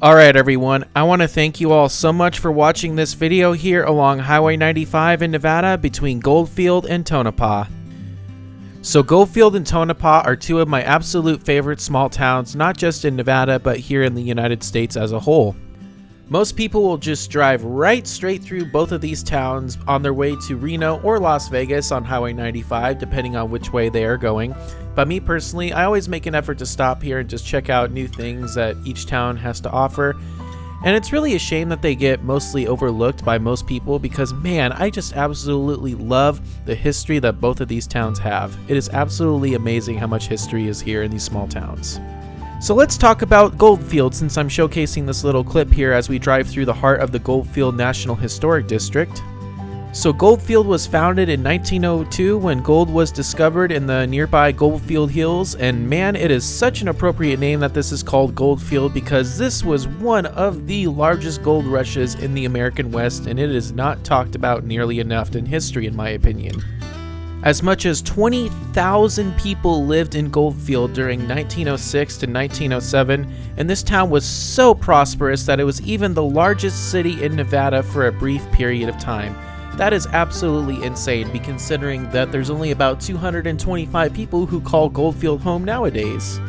Alright everyone, I want to thank you all so much for watching this video here along Highway 95 in Nevada between Goldfield and Tonopah. So Goldfield and Tonopah are two of my absolute favorite small towns, not just in Nevada but here in the United States as a whole. Most people will just drive right straight through both of these towns on their way to Reno or Las Vegas on Highway 95, depending on which way they are going. But me personally, I always make an effort to stop here and just check out new things that each town has to offer. And it's really a shame that they get mostly overlooked by most people because, man, I just absolutely love the history that both of these towns have. It is absolutely amazing how much history is here in these small towns. So let's talk about Goldfield, since I'm showcasing this little clip here as we drive through the heart of the Goldfield National Historic District. So Goldfield was founded in 1902 when gold was discovered in the nearby Goldfield Hills, and man, it is such an appropriate name that this is called Goldfield because this was one of the largest gold rushes in the American West, and it is not talked about nearly enough in history in my opinion. As much as 20,000 people lived in Goldfield during 1906 to 1907, and this town was so prosperous that it was even the largest city in Nevada for a brief period of time. That is absolutely insane, considering that there's only about 225 people who call Goldfield home nowadays.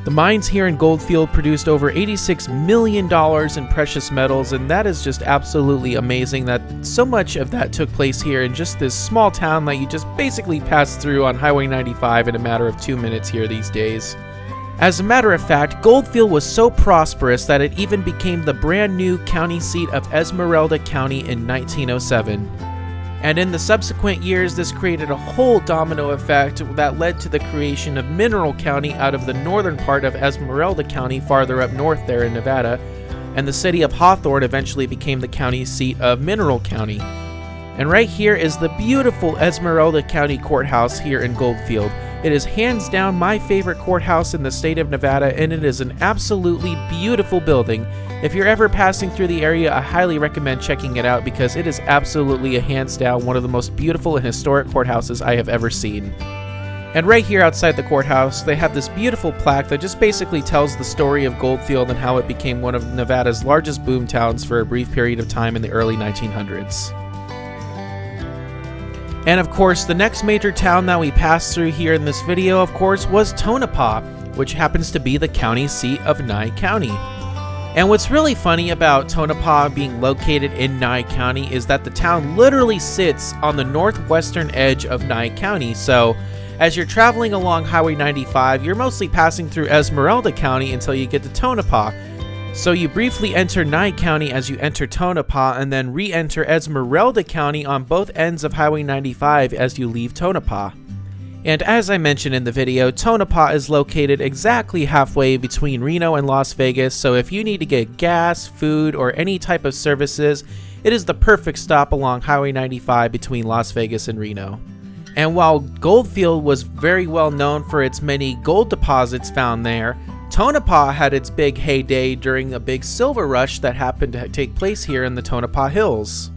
The mines here in Goldfield produced over $86 million in precious metals, and that is just absolutely amazing that so much of that took place here in just this small town that you just basically pass through on Highway 95 in a matter of 2 minutes here these days. As a matter of fact, Goldfield was so prosperous that it even became the brand new county seat of Esmeralda County in 1907. And in the subsequent years, this created a whole domino effect that led to the creation of Mineral County out of the northern part of Esmeralda County farther up north there in Nevada, and the city of Hawthorne eventually became the county seat of Mineral County. And right here is the beautiful Esmeralda County Courthouse here in Goldfield. It is hands down my favorite courthouse in the state of Nevada, and it is an absolutely beautiful building. If you're ever passing through the area, I highly recommend checking it out because it is absolutely a hands down one of the most beautiful and historic courthouses I have ever seen. And right here outside the courthouse, they have this beautiful plaque that just basically tells the story of Goldfield and how it became one of Nevada's largest boom towns for a brief period of time in the early 1900s. And of course, the next major town that we passed through here in this video, of course, was Tonopah, which happens to be the county seat of Nye County. And what's really funny about Tonopah being located in Nye County is that the town literally sits on the northwestern edge of Nye County. So as you're traveling along Highway 95, you're mostly passing through Esmeralda County until you get to Tonopah. So you briefly enter Nye County as you enter Tonopah, and then re-enter Esmeralda County on both ends of Highway 95 as you leave Tonopah. And as I mentioned in the video, Tonopah is located exactly halfway between Reno and Las Vegas, so if you need to get gas, food, or any type of services, it is the perfect stop along Highway 95 between Las Vegas and Reno. And while Goldfield was very well known for its many gold deposits found there, Tonopah had its big heyday during a big silver rush that happened to take place here in the Tonopah Hills.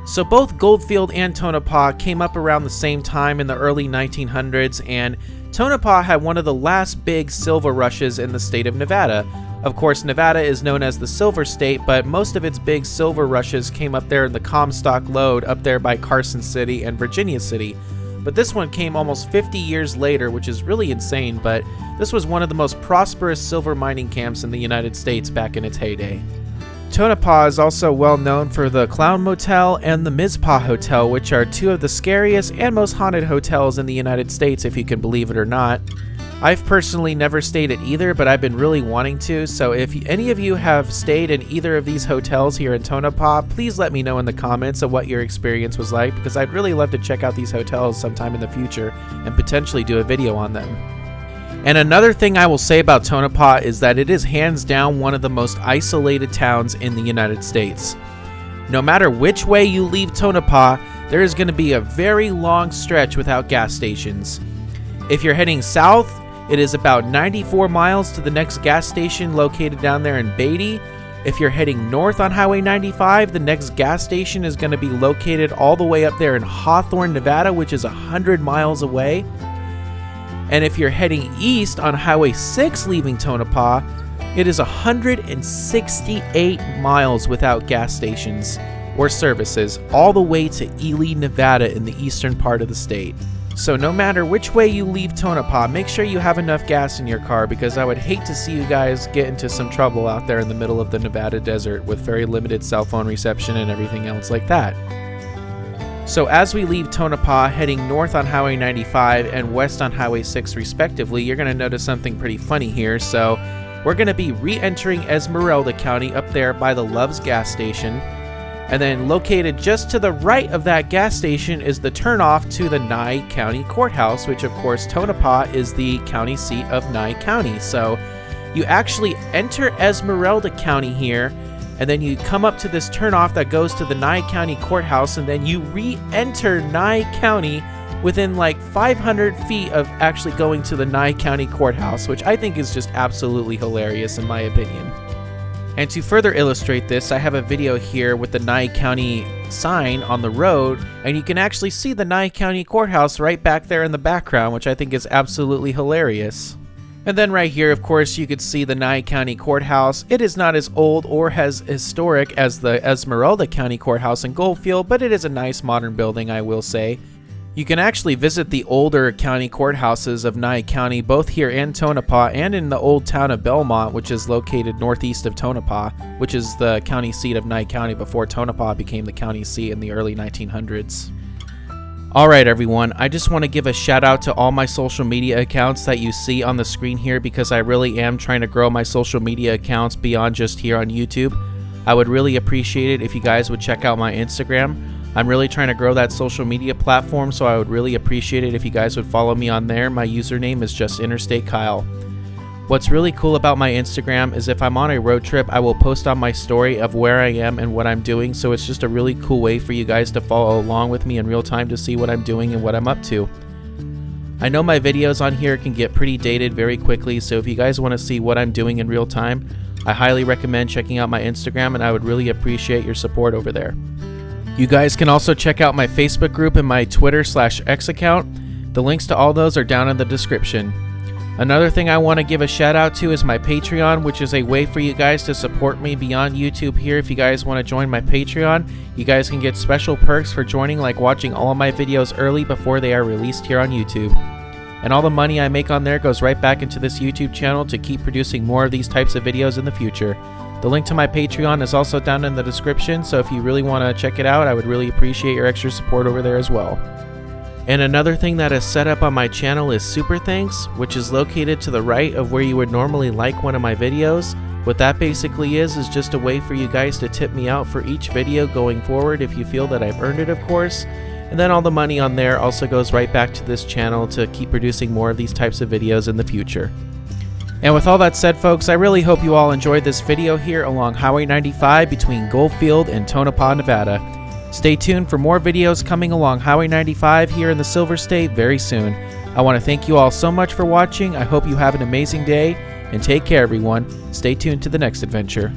So both Goldfield and Tonopah came up around the same time in the early 1900s, and Tonopah had one of the last big silver rushes in the state of Nevada. Of course, Nevada is known as the Silver State, but most of its big silver rushes came up there in the Comstock Lode up there by Carson City and Virginia City. But this one came almost 50 years later, which is really insane, but this was one of the most prosperous silver mining camps in the United States back in its heyday. Tonopah is also well known for the Clown Motel and the Mizpah Hotel, which are two of the scariest and most haunted hotels in the United States, if you can believe it or not. I've personally never stayed at either, but I've been really wanting to, so if any of you have stayed in either of these hotels here in Tonopah, please let me know in the comments of what your experience was like, because I'd really love to check out these hotels sometime in the future and potentially do a video on them. And another thing I will say about Tonopah is that it is hands down one of the most isolated towns in the United States. No matter which way you leave Tonopah, there is going to be a very long stretch without gas stations. If you're heading south, it is about 94 miles to the next gas station located down there in Beatty. If you're heading north on Highway 95, the next gas station is going to be located all the way up there in Hawthorne, Nevada, which is 100 miles away. And if you're heading east on Highway 6 leaving Tonopah, It is 168 miles without gas stations or services, all the way to Ely, Nevada in the eastern part of the state. So no matter which way you leave Tonopah, make sure you have enough gas in your car, because I would hate to see you guys get into some trouble out there in the middle of the Nevada desert with very limited cell phone reception and everything else like that. So as we leave Tonopah, heading north on Highway 95 and west on Highway 6 respectively, you're going to notice something pretty funny here. So we're going to be re-entering Esmeralda County up there by the Love's gas station. And then located just to the right of that gas station is the turnoff to the Nye County Courthouse, which of course Tonopah is the county seat of Nye County. So you actually enter Esmeralda County here, and then you come up to this turnoff that goes to the Nye County Courthouse, and then you re-enter Nye County within like 500 feet of actually going to the Nye County Courthouse, which I think is just absolutely hilarious in my opinion. And to further illustrate this, I have a video here with the Nye County sign on the road, and you can actually see the Nye County Courthouse right back there in the background, which I think is absolutely hilarious. And then right here, of course, you could see the Nye County Courthouse. It is not as old or as historic as the Esmeralda County Courthouse in Goldfield, but it is a nice modern building, I will say. You can actually visit the older county courthouses of Nye County, both here in Tonopah and in the old town of Belmont, which is located northeast of Tonopah, which is the county seat of Nye County before Tonopah became the county seat in the early 1900s. Alright everyone, I just want to give a shout out to all my social media accounts that you see on the screen here, because I really am trying to grow my social media accounts beyond just here on YouTube. I would really appreciate it if you guys would check out my Instagram. I'm really trying to grow that social media platform, so I would really appreciate it if you guys would follow me on there. My username is just InterstateKyle. What's really cool about my Instagram is if I'm on a road trip, I will post on my story of where I am and what I'm doing, so it's just a really cool way for you guys to follow along with me in real time to see what I'm doing and what I'm up to. I know my videos on here can get pretty dated very quickly, so if you guys want to see what I'm doing in real time, I highly recommend checking out my Instagram, and I would really appreciate your support over there. You guys can also check out my Facebook group and my Twitter/X account. The links to all those are down in the description. Another thing I want to give a shout out to is my Patreon, which is a way for you guys to support me beyond YouTube here. If you guys want to join my Patreon, you guys can get special perks for joining, like watching all of my videos early before they are released here on YouTube. And all the money I make on there goes right back into this YouTube channel to keep producing more of these types of videos in the future. The link to my Patreon is also down in the description, so if you really want to check it out, I would really appreciate your extra support over there as well. And another thing that is set up on my channel is Super Thanks, which is located to the right of where you would normally like one of my videos. What that basically is just a way for you guys to tip me out for each video going forward if you feel that I've earned it, of course. And then all the money on there also goes right back to this channel to keep producing more of these types of videos in the future. And with all that said, folks, I really hope you all enjoyed this video here along Highway 95 between Goldfield and Tonopah, Nevada. Stay tuned for more videos coming along Highway 95 here in the Silver State very soon. I want to thank you all so much for watching. I hope you have an amazing day, and take care everyone. Stay tuned to the next adventure.